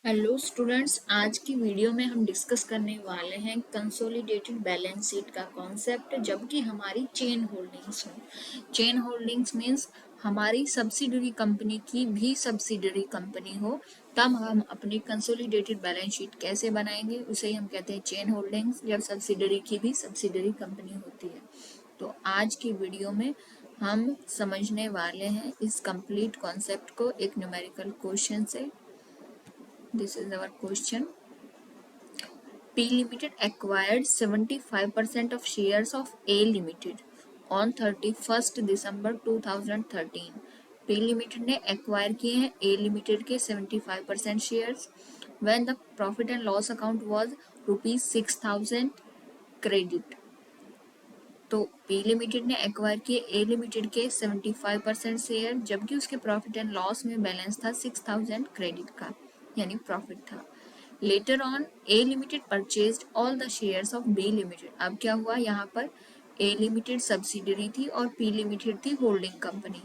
Hello students, आज की video में हम डिस्कस करने वाले हैं कंसोलिडेटेड बैलेंस शीट का कॉन्सेप्ट। जबकि हमारी चेन होल्डिंग्स हो, चेन होल्डिंग्स मीन्स हमारी सब्सिडरी कंपनी की भी सब्सिडरी कंपनी हो, तब हम अपनी कंसोलिडेटेड बैलेंस शीट कैसे बनाएंगे, उसे ही हम कहते हैं चेन होल्डिंग्स, जब सब्सिडरी की भी सब्सिडरी कंपनी होती है। तो आज की वीडियो में हम समझने वाले हैं इस कंप्लीट कॉन्सेप्ट को एक न्यूमेरिकल क्वेश्चन से। This is our question. P Limited acquired 75% of shares of A Limited on 31st December 2013. P Limited ने acquire किए हैं A Limited के 75% shares when the profit and loss account was ₹6,000 credit. तो P Limited ने acquire किए A Limited के 75% share, जबकि उसके प्रॉफिट एंड लॉस में बैलेंस था 6,000 क्रेडिट का, यानी प्रॉफिट था। Later on A Limited purchased all the shares of B Limited। अब क्या हुआ, यहाँ पर A Limited सब्सिडरी थी और P Limited थी होल्डिंग कंपनी।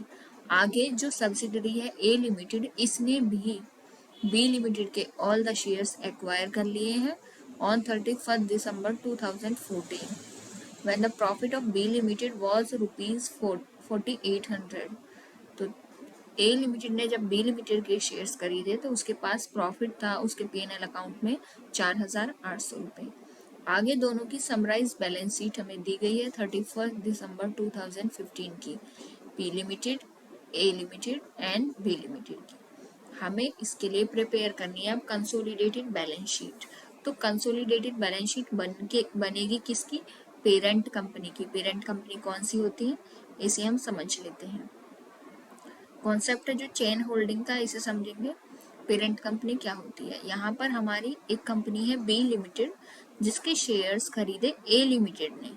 आगे जो सब्सिडरी है A Limited, इसने भी B Limited के ऑल द शेयर्स एक्वायर कर लिए हैं on 31st December 2014 when the profit of B Limited was ₹4800। तो A Limited ने जब B Limited के शेयर्स खरीदे तो उसके पास प्रॉफिट था उसके P&L अकाउंट में 4800 रुपये। आगे दोनों की समराइज बैलेंस शीट हमें दी गई है 31 दिसंबर 2015 की, P Limited, A Limited and B Limited की। हमें इसके लिए प्रिपेयर करनी है अब कंसोलिडेटेड बैलेंस शीट। तो कंसोलिडेटेड बैलेंस शीट बनेगी किसकी, पेरेंट कंपनी की। पेरेंट कंपनी कौन सी होती है, इसे हम समझ लेते हैं। कॉन्सेप्ट जो चेन होल्डिंग का, इसे समझेंगे। पेरेंट कंपनी क्या होती है, यहाँ पर हमारी एक कंपनी है बी लिमिटेड, जिसके शेयर्स खरीदे ए लिमिटेड ने,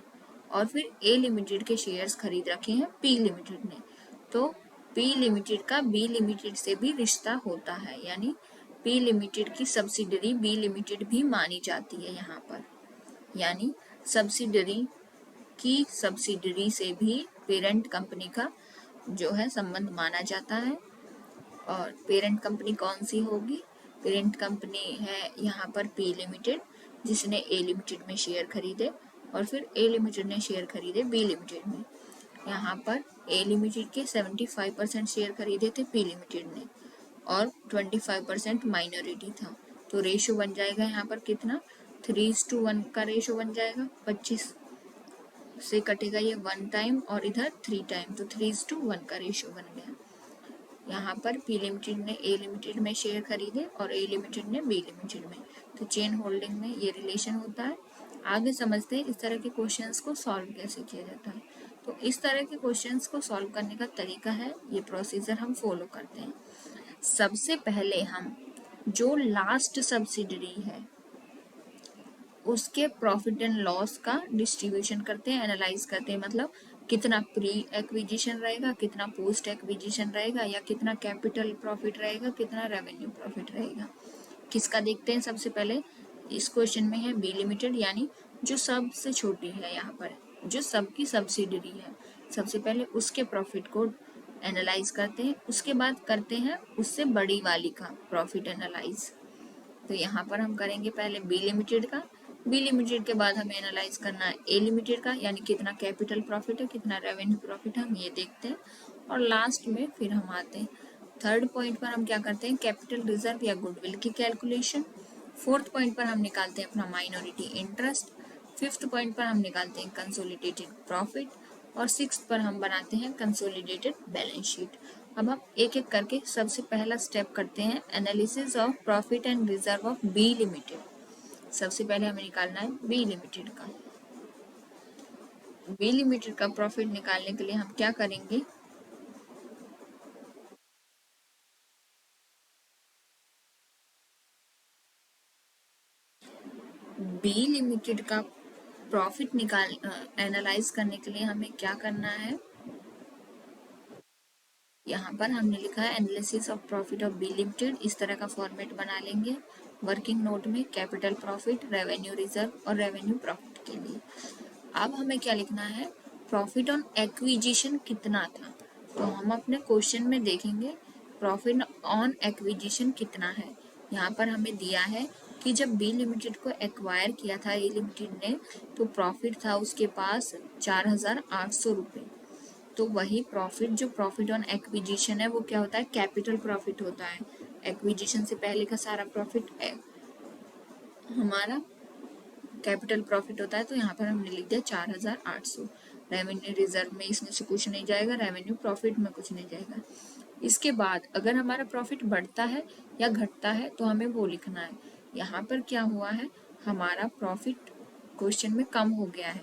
और फिर ए लिमिटेड के शेयर्स खरीद रखे हैं पी लिमिटेड ने। तो पी लिमिटेड का बी लिमिटेड से भी रिश्ता होता है, यानी पी लिमिटेड की सब्सिडरी बी लिमिटेड भी मानी जाती है यहाँ पर, यानी सब्सिडरी की सब्सिडरी से भी पेरेंट कंपनी का जो है संबंध माना जाता है। और पेरेंट कंपनी कौन सी होगी, पेरेंट कंपनी है यहाँ पर पी लिमिटेड, जिसने ए लिमिटेड में शेयर खरीदे और फिर ए लिमिटेड ने शेयर खरीदे बी लिमिटेड में। यहाँ पर ए लिमिटेड के 75% शेयर खरीदे थे पी लिमिटेड ने और 25% माइनॉरिटी था। तो रेशो बन जाएगा यहाँ पर कितना, 3:1 का रेशो बन जाएगा। 25 से कटेगा ये 1 टाइम और इधर 3 टाइम, तो 3:1 का रेशो बन गया। यहाँ पर पी लिमिटेड ने ए लिमिटेड में शेयर खरीदे और ए लिमिटेड ने बी लिमिटेड में। तो चेन होल्डिंग में ये रिलेशन होता है। आगे समझते हैं इस तरह के क्वेश्चंस को सॉल्व कैसे किया जाता है। तो इस तरह के क्वेश्चंस को सॉल्व करने का तरीका है, ये प्रोसीजर हम फॉलो करते हैं। सबसे पहले हम जो लास्ट सब्सिडरी है उसके प्रॉफिट एंड लॉस का डिस्ट्रीब्यूशन करते हैं, एनालाइज करते हैं। मतलब कितना प्री एक्विजिशन रहेगा, कितना पोस्ट एक्विजिशन रहेगा, या कितना कैपिटल प्रॉफिट रहेगा, कितना रेवेन्यू प्रॉफिट रहेगा। किसका देखते हैं, सबसे पहले इस क्वेश्चन में है बी लिमिटेड, यानी जो सबसे छोटी है यहाँ पर, जो सबकी सब्सिडरी है। सबसे पहले उसके प्रॉफिट को एनालाइज करते हैं, उसके बाद करते हैं उससे बड़ी वाली का प्रॉफिट एनालाइज। तो यहाँ पर हम करेंगे पहले बी लिमिटेड का, बी लिमिटेड के बाद हमें एनालाइज करना है ए लिमिटेड का, यानी कितना कैपिटल प्रॉफिट है, कितना रेवेन्यू प्रॉफिट है, हम ये देखते हैं। और लास्ट में फिर हम आते हैं थर्ड पॉइंट पर, हम क्या करते हैं कैपिटल रिजर्व या गुडविल की कैलकुलेशन। फोर्थ पॉइंट पर हम निकालते हैं अपना माइनॉरिटी इंटरेस्ट। फिफ्थ पॉइंट पर हम निकालते हैं कंसोलिडेटेड प्रॉफिट। और सिक्स पर हम बनाते हैं कंसोलिडेटेड बैलेंस शीट। अब हम एक एक करके सबसे पहला स्टेप करते हैं, analysis of profit and reserve of B limited. सबसे पहले हमें निकालना है बी लिमिटेड का। बी लिमिटेड का प्रॉफिट निकालने के लिए हम क्या करेंगे, बी लिमिटेड का प्रॉफिट एनालाइज करने के लिए हमें क्या करना है, यहाँ पर हमने लिखा है analysis of profit of B limited. इस तरह का फॉर्मेट बना लेंगे वर्किंग नोट में, कैपिटल प्रॉफिट, रेवेन्यू रिजर्व और रेवेन्यू प्रॉफिट के लिए। अब हमें क्या लिखना है, प्रॉफिट ऑन एक्विजिशन कितना था। तो हम अपने क्वेश्चन में देखेंगे प्रॉफिट ऑन एक्विजिशन कितना है। यहाँ पर हमें दिया है कि जब बी लिमिटेड को एक्वायर किया था ए लिमिटेड ने, तो प्रॉफिट था उसके पास 4,800 रुपये। तो वही प्रॉफिट, जो प्रॉफिट ऑन एक्विजिशन है, वो क्या होता है, कैपिटल प्रॉफिट होता है। एक्विजिशन से पहले का सारा प्रॉफिट हमारा कैपिटल प्रॉफिट होता है। तो यहाँ पर हमने लिख दिया 4,800। रेवेन्यू रिजर्व में इसमें से कुछ नहीं जाएगा, रेवेन्यू प्रॉफिट में कुछ नहीं जाएगा। इसके बाद अगर हमारा प्रॉफिट बढ़ता है या घटता है तो हमें वो लिखना है। यहाँ पर क्या हुआ है, हमारा प्रॉफिट क्वेश्चन में कम हो गया है।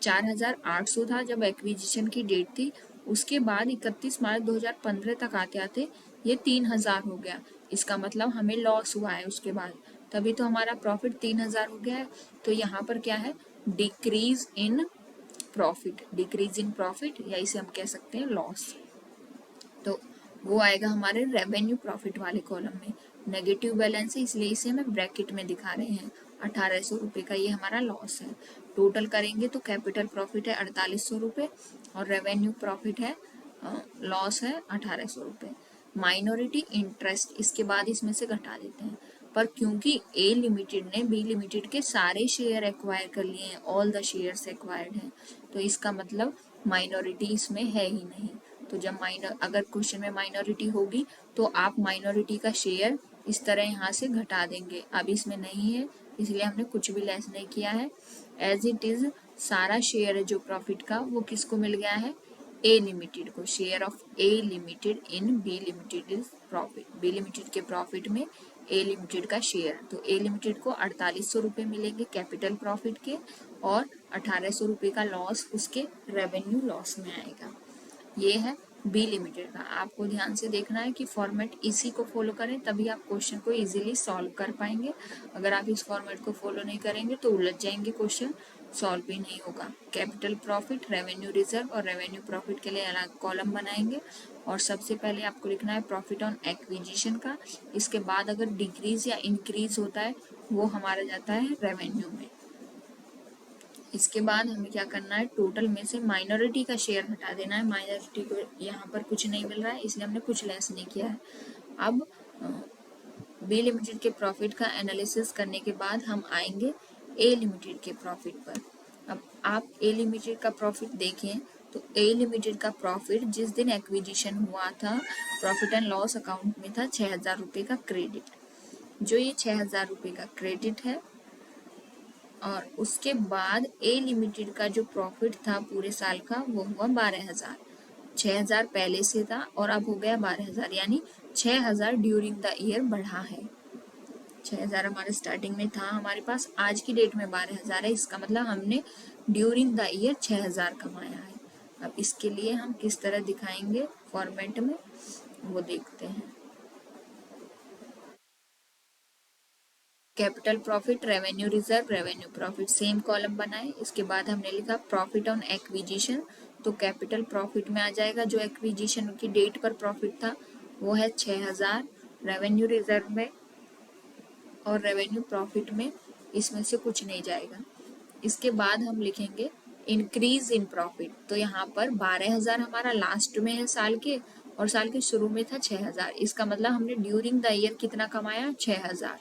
4,800 था जब एक्विजिशन की डेट थी, उसके बाद 31 मार्च 2015 तक आते आते ये 3,000 हो गया। इसका मतलब हमें लॉस हुआ है उसके बाद, तभी तो हमारा प्रॉफिट 3,000 हो गया है। तो यहाँ पर क्या है, decrease in profit, decrease in profit, या इसे हम कह सकते हैं लॉस। तो वो आएगा हमारे रेवेन्यू प्रॉफिट वाले कॉलम में। नेगेटिव बैलेंस है इसलिए इसे हमें ब्रैकेट में दिखा रहे हैं। 1,800 रुपये का ये हमारा लॉस है। टोटल करेंगे तो कैपिटल प्रॉफिट है 4,800 रुपये और रेवेन्यू प्रॉफिट है, लॉस है 1,800 रुपये। माइनॉरिटी इंटरेस्ट इसके बाद इसमें से घटा देते हैं, पर क्योंकि ए लिमिटेड ने बी लिमिटेड के सारे शेयर एक्वायर कर लिए हैं, ऑल द शेयर्स एक्वायर्ड हैं, तो इसका मतलब माइनॉरिटी इसमें है ही नहीं। तो जब अगर क्वेश्चन में माइनॉरिटी होगी तो आप माइनॉरिटी का शेयर इस तरह यहाँ से घटा देंगे। अब इसमें नहीं है इसलिए हमने कुछ भी लेस नहीं किया है। एज इट इज सारा शेयर है जो प्रॉफिट का, वो किसको मिल गया है, ए लिमिटेड को। Share of A limited in B limited is profit, B limited के प्रॉफिट में ए लिमिटेड का शेयर। तो ए लिमिटेड को 4,800 रुपये मिलेंगे कैपिटल प्रॉफिट के, और 1,800 रुपये का लॉस उसके रेवेन्यू लॉस में आएगा। ये है बी लिमिटेड का। आपको ध्यान से देखना है कि फॉर्मेट इसी को फॉलो करें, तभी आप क्वेश्चन को इजीली सॉल्व कर पाएंगे। अगर आप इस फॉर्मेट को फॉलो नहीं करेंगे तो उलझ जाएंगे, क्वेश्चन सॉल्व भी नहीं होगा। कैपिटल प्रॉफिट, रेवेन्यू रिजर्व और रेवेन्यू प्रॉफिट के लिए अलग कॉलम बनाएंगे, और सबसे पहले आपको लिखना है प्रॉफिट ऑन एक्विजिशन का। इसके बाद अगर डिक्रीज या इंक्रीज होता है वो हमारा जाता है रेवेन्यू में। इसके बाद हमें क्या करना है, टोटल में से माइनॉरिटी का शेयर हटा देना है। माइनॉरिटी को यहाँ पर कुछ नहीं मिल रहा है इसलिए हमने कुछ लेस नहीं किया है। अब बी लिमिटेड के प्रॉफिट का एनालिसिस करने के बाद हम आएंगे ए लिमिटेड के प्रॉफिट पर। अब आप ए लिमिटेड का प्रॉफिट देखें तो ए लिमिटेड का प्रॉफिट जिस दिन एक्विजिशन हुआ था, प्रॉफिट एंड लॉस अकाउंट में था 6,000 रुपये का क्रेडिट। जो ये 6,000 रुपये का क्रेडिट है, और उसके बाद ए लिमिटेड का जो प्रॉफिट था पूरे साल का वो हुआ 12,000। 6,000 पहले से था और अब हो गया 12,000, यानी 6,000 ड्यूरिंग द ईयर बढ़ा है। 6,000 हमारे स्टार्टिंग में था हमारे पास, आज की डेट में 12,000 है। इसका मतलब हमने ड्यूरिंग द ईयर 6,000 कमाया है। अब इसके लिए हम किस तरह दिखाएंगे फॉर्मेट में, वो देखते हैं। Capital profit, revenue reserve, revenue profit, same column बनाए। इसके बाद हमने लिखा प्रॉफिट ऑन एक्विजिशन, तो कैपिटल प्रॉफिट में आ जाएगा जो एक्विजिशन की डेट पर प्रॉफिट था वो है 6,000। रेवेन्यू रिजर्व में और रेवेन्यू प्रॉफिट में इसमें से कुछ नहीं जाएगा। इसके बाद हम लिखेंगे इंक्रीज इन प्रॉफिट, तो यहाँ पर 12,000 हमारा लास्ट में है साल के, और साल के शुरू में था 6,000। इसका मतलब हमने ड्यूरिंग द ईयर कितना कमाया, 6,000।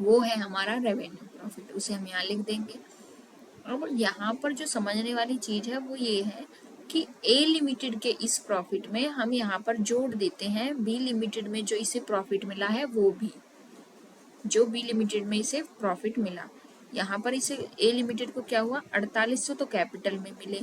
वो है हमारा रेवेन्यू प्रॉफिट, उसे हम यहाँ लिख देंगे। अब यहाँ पर जो समझने वाली चीज है वो ये है कि ए लिमिटेड के इस प्रॉफिट में हम यहाँ पर जोड़ देते हैं बी लिमिटेड में जो इसे प्रॉफिट मिला है, वो भी जो बी लिमिटेड में इसे प्रॉफिट मिला। यहाँ पर इसे ए लिमिटेड को क्या हुआ, 4,800 तो कैपिटल में मिले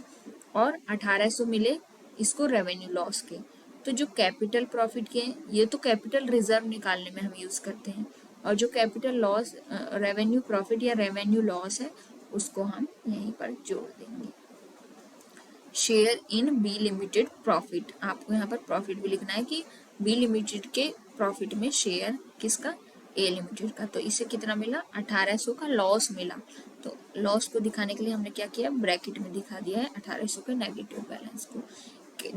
और 1,800 मिले इसको रेवेन्यू लॉस के। तो जो कैपिटल प्रॉफिट के ये तो कैपिटल रिजर्व निकालने में हम यूज करते हैं, और जो कैपिटल लॉस रेवेन्यू प्रॉफिट या रेवेन्यू लॉस है उसको हम यहीं पर जोड़ देंगे। Share in B limited profit, आपको यहाँ पर प्रॉफिट भी लिखना है कि बी लिमिटेड के प्रॉफिट में शेयर किसका, ए लिमिटेड का। तो इसे कितना मिला, 1,800 का लॉस मिला। तो लॉस को दिखाने के लिए हमने क्या किया, ब्रैकेट में दिखा दिया है 1,800 के नेगेटिव बैलेंस को।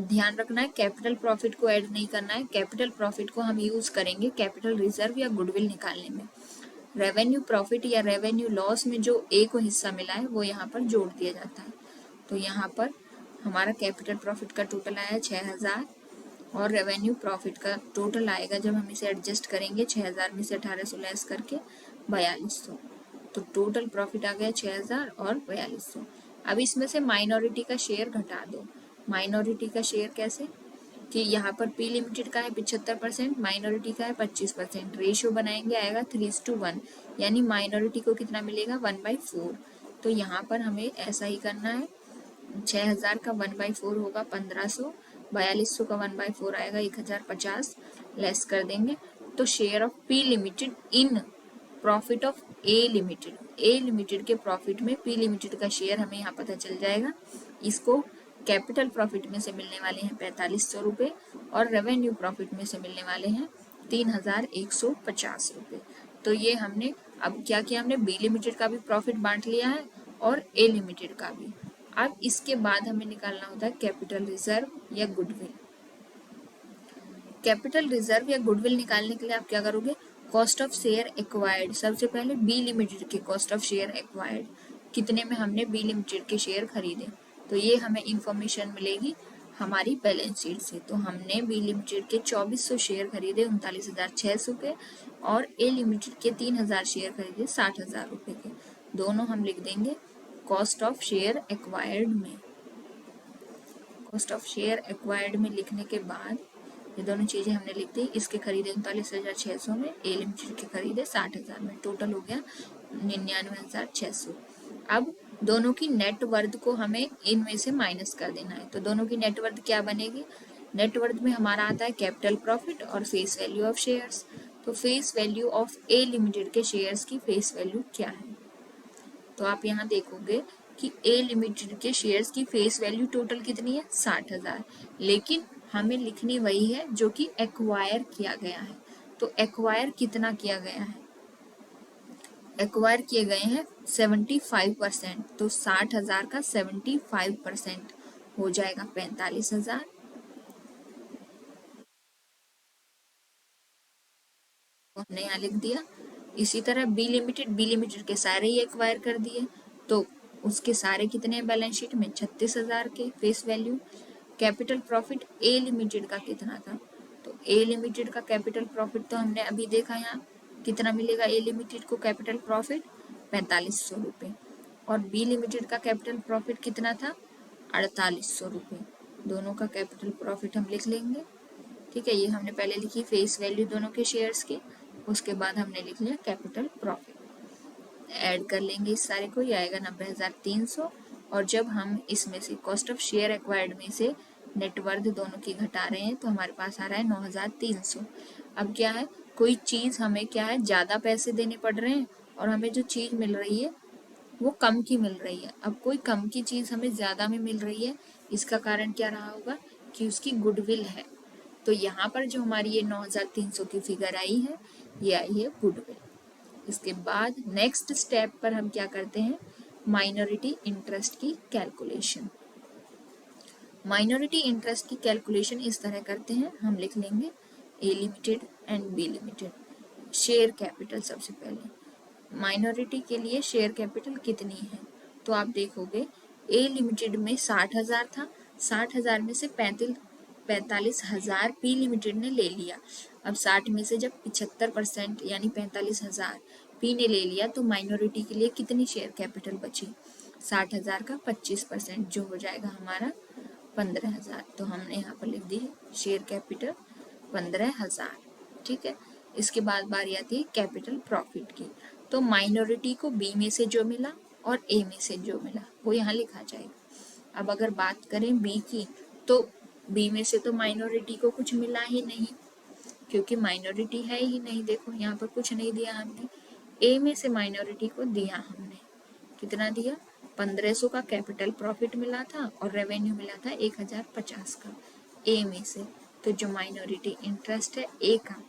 ध्यान रखना है कैपिटल प्रॉफिट को ऐड नहीं करना है। कैपिटल प्रॉफिट को हम यूज करेंगे कैपिटल रिजर्व या गुडविल निकालने में। रेवेन्यू प्रॉफिट या रेवेन्यू लॉस में जो ए को हिस्सा मिला है वो यहाँ पर जोड़ दिया जाता है। तो यहाँ पर हमारा कैपिटल प्रॉफिट का टोटल आया 6,000, और रेवेन्यू प्रॉफिट का टोटल आएगा जब हम इसे एडजस्ट करेंगे 6000 में से 1800 लेस करके 4200। तो टोटल प्रॉफिट आ गया 6000 और 4200। अब इसमें से माइनॉरिटी का शेयर घटा दो। माइनॉरिटी का शेयर कैसे कि यहाँ पर पी लिमिटेड का है 75%, माइनॉरिटी का है 25%। रेशियो बनाएंगे आएगा 3:1, यानी माइनॉरिटी को कितना मिलेगा 1/4। तो यहाँ पर हमें ऐसा ही करना है। 6000 का 1/4 होगा 1500, 4200 का 1/4 आएगा 1050, लेस कर देंगे। तो share of P limited in profit of A limited, A limited के प्रॉफिट में पी लिमिटेड का शेयर हमें यहाँ पता चल जाएगा। इसको कैपिटल प्रॉफिट में से मिलने वाले हैं 4500 रुपये और रेवेन्यू प्रॉफिट में से मिलने वाले हैं 3150 रुपये। तो ये हमने अब क्या किया, हमने बी लिमिटेड का भी प्रॉफिट बांट लिया है और ए लिमिटेड का भी। अब इसके बाद हमें निकालना होता है कैपिटल रिजर्व या गुडविल। कैपिटल रिजर्व या गुडविल निकालने के लिए आप क्या करोगे, कॉस्ट ऑफ शेयर एक्वायर्ड, सबसे पहले बी लिमिटेड के कॉस्ट ऑफ शेयर एक्वायर्ड, कितने में हमने बी लिमिटेड के शेयर खरीदे, तो ये हमें इंफॉर्मेशन मिलेगी हमारी बैलेंस शीट से। तो हमने बी लिमिटेड के 2400 शेयर खरीदे 39,600 के और ए लिमिटेड के 3000 शेयर खरीदे 60,000 रुपये के। दोनों हम लिख देंगे कॉस्ट ऑफ शेयर एक्वायर्ड में। कॉस्ट ऑफ शेयर एक्वायर्ड में लिखने के बाद ये दोनों चीजें हमने लिख दी। इसके खरीदे 39,600 में, ए लिमिटेड के खरीदे 60,000 में, टोटल हो गया 99,600। अब दोनों की नेट वर्थ को हमें इनमें से माइनस कर देना है। तो दोनों की नेट वर्थ क्या बनेगी, नेट वर्थ में हमारा आता है कैपिटल प्रॉफिट और फेस वैल्यू ऑफ शेयर्स। तो face value of A limited के शेयर्स की फेस वैल्यू क्या है, तो आप यहाँ देखोगे कि ए लिमिटेड के शेयर्स की फेस वैल्यू टोटल कितनी है 60,000, लेकिन हमें लिखनी वही है जो कि एक्वायर किया गया है। तो एक्वायर कितना किया गया है, एक्वायर किए गए हैं 75%। तो 60,000 का 75% हो जाएगा 45,000। हमने यहाँ लिख दिया। इसी तरह बी लिमिटेड के सारे ही एक्वायर कर दिए, तो उसके सारे कितने हैं बैलेंस शीट में 36,000 के फेस वैल्यू। कैपिटल प्रॉफिट ए लिमिटेड का कितना था, तो ए लिमिटेड का कैपिटल प्रॉफिट तो हमने अभी देखा, यहाँ कितना मिलेगा ए लिमिटेड को कैपिटल प्रॉफिट 4500 रुपये और बी लिमिटेड का कैपिटल प्रॉफिट कितना था 4800 रुपये। दोनों का कैपिटल प्रॉफिट हम लिख लेंगे। ठीक है, ये हमने पहले लिखी फेस वैल्यू दोनों के शेयर्स की, उसके बाद हमने लिख लिया कैपिटल प्रॉफिट। ऐड कर लेंगे इस सारे को, ये आएगा 90,300। और जब हम इसमें से कॉस्ट ऑफ शेयर एक्वायर्ड में से नेटवर्थ दोनों की घटा रहे हैं तो हमारे पास आ रहा है 9,300। अब क्या है, कोई चीज हमें क्या है ज्यादा पैसे देने पड़ रहे हैं और हमें जो चीज मिल रही है वो कम की मिल रही है। अब कोई कम की चीज हमें ज्यादा में मिल रही है, इसका कारण क्या रहा होगा कि उसकी गुडविल है। तो यहाँ पर जो हमारी ये 9,300 की फिगर आई है, ये आई है गुडविल। इसके बाद नेक्स्ट स्टेप पर हम क्या करते हैं, माइनॉरिटी इंटरेस्ट की कैलकुलेशन। माइनॉरिटी इंटरेस्ट की कैलकुलेशन इस तरह करते हैं, हम लिख लेंगे A limited and B limited. Share capital सबसे पहले, माइनॉरिटी के लिए शेयर कैपिटल कितनी है, तो आप देखोगे ए लिमिटेड में 60,000 था, 60,000 में से 45,000 पी लिमिटेड ने ले लिया। अब 60 में से जब 75% यानी 45,000 पी ने ले लिया तो माइनॉरिटी के लिए कितनी शेयर कैपिटल बची, 60,000 का 25% जो हो जाएगा हमारा 15,000। तो हमने यहाँ पर लिख दी शेयर कैपिटल 15,000। ठीक है, इसके बाद बारी आती है कैपिटल प्रॉफिट की। तो माइनॉरिटी को बी में से जो मिला और ए में से जो मिला वो यहाँ लिखा जाएगा। अब अगर बात करें बी की, तो बी में से तो माइनॉरिटी को कुछ मिला ही नहीं क्योंकि माइनॉरिटी है ही नहीं, देखो यहाँ पर कुछ नहीं दिया हमने। ए में से माइनॉरिटी को दिया हमने, कितना दिया 1500 का कैपिटल प्रॉफिट मिला था और रेवेन्यू मिला था 1050 का ए में से। तो जो माइनॉरिटी इंटरेस्ट है ए का,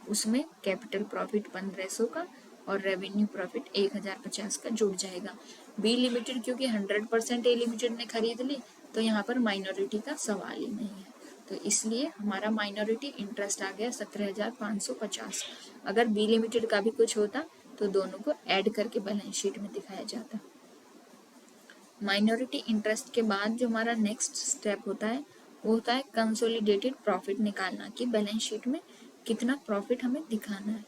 उसमें कैपिटल प्रॉफिट 1500 का और रेवेन्यू प्रॉफिट 1050 का जुड़ जाएगा। बी लिमिटेड क्योंकि 100% ए लिमिटेड ने खरीद ली तो यहाँ पर माइनॉरिटी का सवाल ही नहीं है, तो इसलिए हमारा माइनॉरिटी इंटरेस्ट आ गया 17,550। अगर बी लिमिटेड का भी कुछ होता तो दोनों को ऐड करके बैलेंस शीट में दिखाया जाता। माइनॉरिटी इंटरेस्ट के बाद जो हमारा नेक्स्ट स्टेप होता है वो होता है कंसोलिडेटेड प्रॉफिट निकालना कि बैलेंस शीट में कितना प्रॉफिट हमें दिखाना है।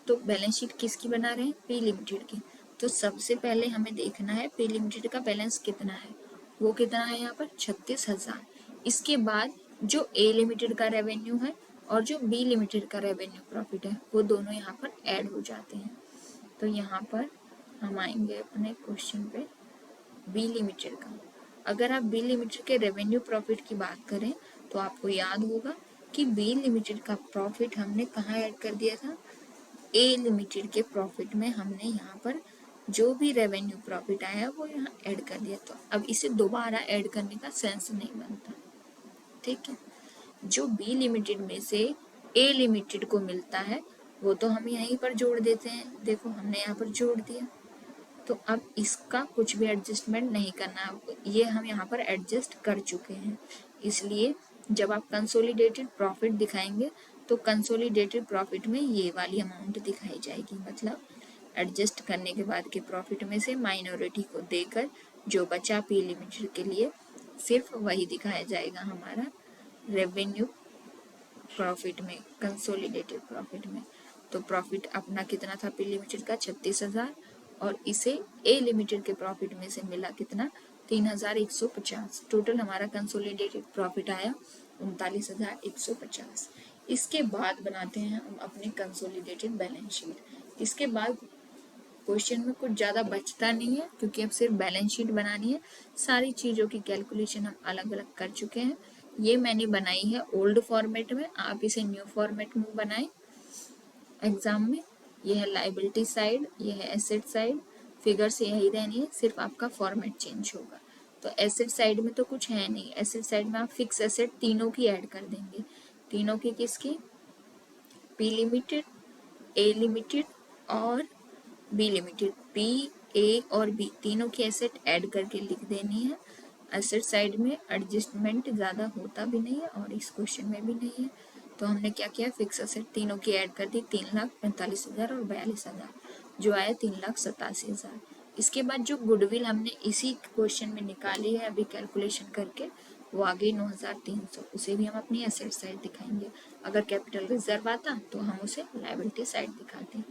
तो बैलेंस शीट किसकी बना रहे हैं? पी लिमिटेड की। तो सबसे पहले हमें देखना है पी लिमिटेड का बैलेंस कितना है। वो कितना है यहाँ पर? 36,000। इसके बाद जो ए लिमिटेड का रेवेन्यू है और जो बी लिमिटेड का रेवेन्यू प्रॉफिट है वो दोनों यहाँ पर ऐड हो जाते हैं। तो यहाँ पर हम आएंगे अपने क्वेश्चन पे बी लिमिटेड का। अगर आप बी लिमिटेड के रेवेन्यू प्रॉफिट की बात करें तो आपको याद होगा कि बी लिमिटेड का प्रॉफिट हमने कहाँ ऐड कर दिया था? ए लिमिटेड के प्रॉफिट में हमने यहाँ पर जो भी रेवेन्यू प्रॉफिट आया वो यहाँ ऐड कर दिया। तो अब इसे दोबारा ऐड करने का सेंस नहीं बनता, ठीक है। जो बी लिमिटेड में से ए लिमिटेड को मिलता है वो तो हम यहीं पर जोड़ देते हैं। देखो हमने यहाँ पर जोड़ दिया। तो अब इसका कुछ भी एडजस्टमेंट नहीं करना, ये हम यहाँ पर एडजस्ट कर चुके हैं। इसलिए जब आप कंसोलिडेटेड प्रॉफिट दिखाएंगे तो कंसोलिडेटेड प्रॉफिट में ये वाली अमाउंट दिखाई जाएगी, मतलब एडजस्ट करने के बाद के प्रॉफिट में से माइनॉरिटी को देकर जो बचा पी लिमिटेड के लिए सिर्फ वही दिखाया जाएगा हमारा रेवेन्यू प्रॉफिट में, कंसोलिडेटेड प्रॉफिट में। तो प्रॉफिट अपना कितना था पी लिमिटेड का? 36,000 और इसे ए लिमिटेड के प्रॉफिट में से मिला कितना? 3,150। टोटल हमारा कंसोलिडेटेड प्रॉफिट आया 39,150। इसके बाद बनाते हैं हम अपने कंसोलिडेटेड बैलेंस शीट। इसके बाद क्वेश्चन में कुछ ज़्यादा बचता नहीं है क्योंकि अब सिर्फ बैलेंस शीट बनानी है। सारी चीज़ों की कैलकुलेशन हम अलग अलग कर चुके हैं। ये मैंने बनाई है ओल्ड फॉर्मेट में, आप इसे न्यू फॉर्मेट में बनाएं एग्जाम में। यह है लाइबिलिटी साइड, यह है एसेट साइड। फिगर्स यही रहनी है, सिर्फ आपका फॉर्मेट चेंज होगा। तो एसेट साइड में तो कुछ है नहीं। एसेट साइड में आप फिक्स एसेट तीनों की ऐड कर देंगे। तीनों की किसकी? पी लिमिटेड, ए लिमिटेड और बी लिमिटेड। पी, ए और बी तीनों की एसेट ऐड करके लिख देनी है। एसेट साइड में एडजस्टमेंट ज़्यादा होता भी नहीं है और इस क्वेश्चन में भी नहीं है। तो हमने क्या किया? फिक्स एसेट तीनों की ऐड कर दी, 3,45,000 और 42,000, जो आया 3,87,000। इसके बाद जो गुडविल हमने इसी क्वेश्चन में निकाली है अभी कैलकुलेशन करके, वो आ गई 9,300। उसे भी हम अपनी एसेट साइड दिखाएंगे। अगर कैपिटल रिजर्व आता तो हम उसे लायबिलिटी साइड दिखाते हैं।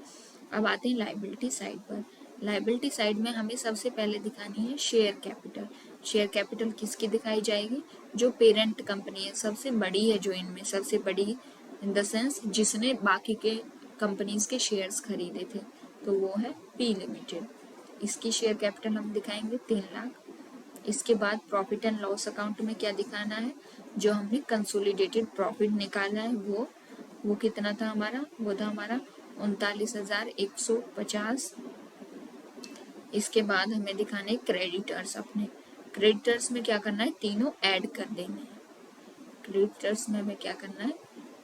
अब आते हैं लायबिलिटी साइड पर। लायबिलिटी साइड में हमें सबसे पहले दिखानी है शेयर कैपिटल। शेयर कैपिटल किसकी दिखाई जाएगी? जो पेरेंट कंपनी है, सबसे बड़ी है, जो इनमें सबसे बड़ी इन द सेंस जिसने बाकी के कंपनीज के शेयर्स खरीदे थे, तो वो है पी लिमिटेड। इसकी शेयर कैपिटल हम दिखाएंगे 3 लाख। इसके बाद प्रॉफिट एंड लॉस अकाउंट में क्या दिखाना है? जो हमने कंसोलिडेटेड प्रॉफिट निकाला है वो कितना था हमारा? वो था हमारा 39,150। इसके बाद हमें दिखाने क्रेडिटर्स। अपने क्रेडिटर्स में क्या करना है? तीनों ऐड कर देने हैं। क्रेडिटर्स में हमें क्या करना है?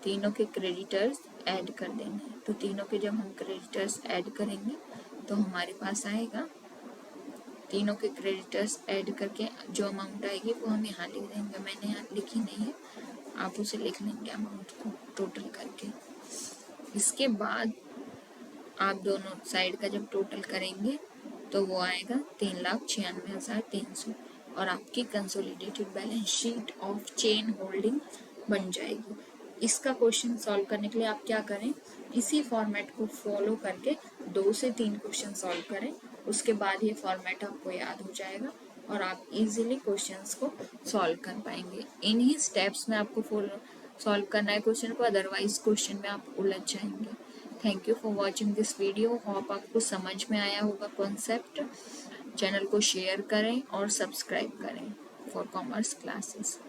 तीनों के क्रेडिटर्स ऐड कर देने हैं। तो तीनों के जब हम क्रेडिटर्स ऐड करेंगे तो हमारे पास आएगा, तीनों के क्रेडिटर्स ऐड करके जो अमाउंट आएगी वो हम यहाँ लिख देंगे। मैंने यहाँ लिखी नहीं है, आप उसे लिख लेंगे अमाउंट को टोटल करके। इसके बाद आप दोनों साइड का जब टोटल करेंगे तो वो आएगा 3,96,300 और आपकी consolidated balance sheet of chain holding बन जाएगी। इसका क्वेश्चन सॉल्व करने के लिए आप क्या करें? इसी फॉर्मेट को फॉलो करके 2 से 3 क्वेश्चन सॉल्व करें। उसके बाद ये फॉर्मेट आपको याद हो जाएगा और आप इजीली क्वेश्चंस को सॉल्व कर पाएंगे। इन्हीं स्टेप्स में आपको सॉल्व करना है क्वेश्चन को, अदरवाइज क्वेश्चन में आप उलझ जाएंगे। Thank you for watching this video. Hope आपको समझ में आया होगा कॉन्सेप्ट। चैनल को शेयर करें और सब्सक्राइब करें फॉर कॉमर्स क्लासेस।